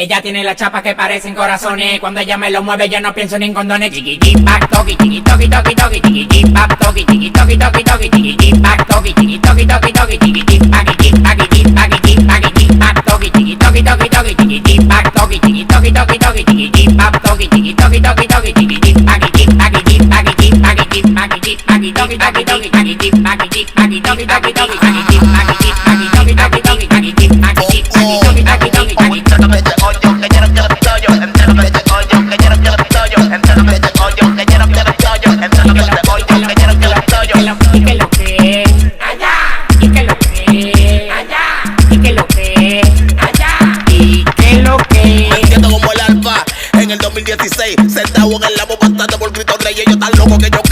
Ella tiene las chapas que parecen corazones. Cuando ella me lo mueve yo no pienso ni en condones. Chiqui back toki, chiqui toki toki toki, chiqui back toki, chiqui toki toki toki, chiqui back toki, chiqui toki toki toki, chiqui back toki, chiqui toki toki toki, chiqui back toki, chiqui toki toki toki, chiqui back toki, chiqui toki toki toki, chiqui back toki, En el 2016, sentado en el labo bastante por Cristo Rey. Ellos tan locos que yo